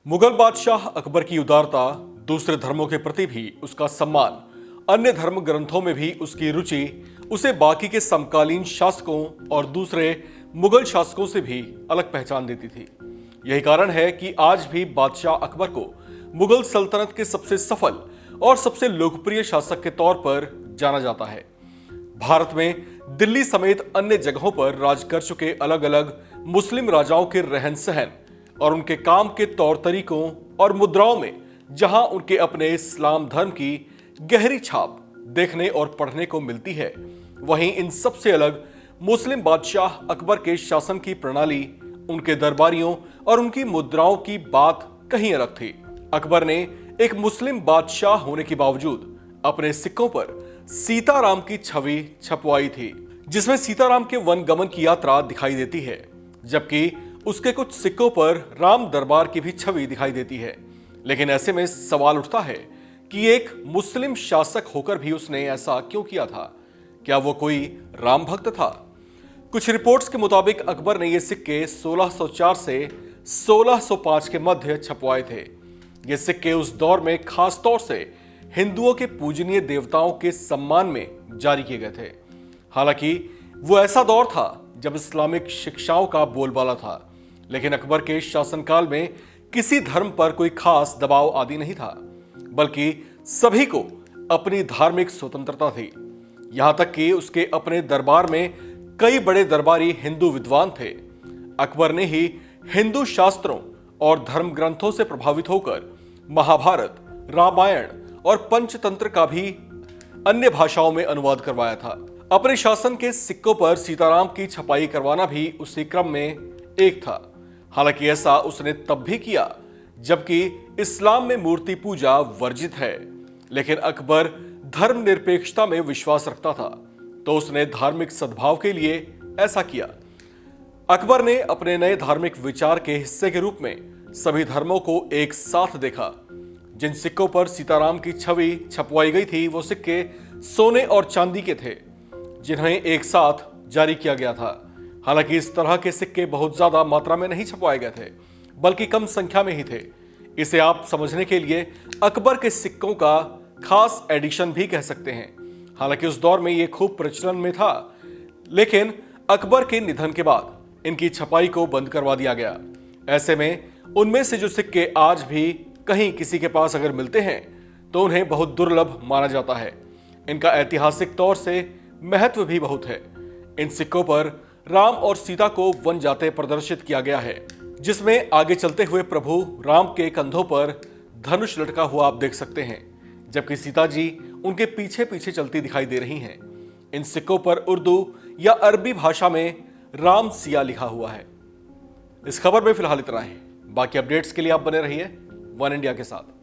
मुगल बादशाह अकबर की उदारता, दूसरे धर्मों के प्रति भी उसका सम्मान, अन्य धर्म ग्रंथों में भी उसकी रुचि उसे बाकी के समकालीन शासकों और दूसरे मुगल शासकों से भी अलग पहचान देती थी। यही कारण है कि आज भी बादशाह अकबर को मुगल सल्तनत के सबसे सफल और सबसे लोकप्रिय शासक के तौर पर जाना जाता है। भारत में दिल्ली समेत अन्य जगहों पर राज कर चुके अलग अलग मुस्लिम राजाओं के रहन सहन और उनके काम के तौर तरीकों और मुद्राओं में जहां उनके अपने इस्लाम धर्म की गहरी छाप देखने और पढ़ने को मिलती है, वहीं इन सबसे अलग मुस्लिम बादशाह अकबर के शासन की प्रणाली, उनके दरबारियों और उनकी मुद्राओं की बात कहीं अलग थी। अकबर ने एक मुस्लिम बादशाह होने के बावजूद अपने सिक्कों पर सीताराम की छवि छपवाई थी, जिसमें सीताराम के वनगमन की यात्रा दिखाई देती है, जबकि उसके कुछ सिक्कों पर राम दरबार की भी छवि दिखाई देती है। लेकिन ऐसे में सवाल उठता है कि एक मुस्लिम शासक होकर भी उसने ऐसा क्यों किया था? क्या वो कोई राम भक्त था? कुछ रिपोर्ट्स के मुताबिक अकबर ने ये सिक्के 1604 से 1605 के मध्य छपवाए थे। ये सिक्के उस दौर में खास तौर से हिंदुओं के पूजनीय देवताओं के सम्मान में जारी किए गए थे। हालांकि वो ऐसा दौर था जब इस्लामिक शिक्षाओं का बोलबाला था, लेकिन अकबर के शासनकाल में किसी धर्म पर कोई खास दबाव आदि नहीं था, बल्कि सभी को अपनी धार्मिक स्वतंत्रता थी। यहां तक कि उसके अपने दरबार में कई बड़े दरबारी हिंदू विद्वान थे। अकबर ने ही हिंदू शास्त्रों और धर्म ग्रंथों से प्रभावित होकर महाभारत, रामायण और पंचतंत्र का भी अन्य भाषाओं में अनुवाद करवाया था। अपने शासन के सिक्कों पर सीताराम की छपाई करवाना भी उसी क्रम में एक था। हालांकि ऐसा उसने तब भी किया जबकि इस्लाम में मूर्ति पूजा वर्जित है, लेकिन अकबर धर्मनिरपेक्षता में विश्वास रखता था, तो उसने धार्मिक सद्भाव के लिए ऐसा किया। अकबर ने अपने नए धार्मिक विचार के हिस्से के रूप में सभी धर्मों को एक साथ देखा। जिन सिक्कों पर सीताराम की छवि छपवाई गई थी, वो सिक्के सोने और चांदी के थे, जिन्हें एक साथ जारी किया गया था। हालांकि इस तरह के सिक्के बहुत ज्यादा मात्रा में नहीं छपवाए गए थे, बल्कि कम संख्या में ही थे। इसे आप समझने के लिए अकबर के सिक्कों का खास एडिशन भी कह सकते हैं। हालांकि उस दौर में यह खूब प्रचलन में था, लेकिन अकबर के निधन के बाद इनकी छपाई को बंद करवा दिया गया। ऐसे में उनमें से जो सिक्के आज भी कहीं किसी के पास अगर मिलते हैं, तो उन्हें बहुत दुर्लभ माना जाता है। इनका ऐतिहासिक तौर से महत्व भी बहुत है। इन सिक्कों पर राम और सीता को वन जाते प्रदर्शित किया गया है, जिसमें आगे चलते हुए प्रभु राम के कंधों पर धनुष लटका हुआ आप देख सकते हैं, जबकि सीता जी उनके पीछे पीछे चलती दिखाई दे रही हैं। इन सिक्कों पर उर्दू या अरबी भाषा में राम सिया लिखा हुआ है। इस खबर में फिलहाल इतना ही। बाकी अपडेट्स के लिए आप बने रहिए वन इंडिया के साथ।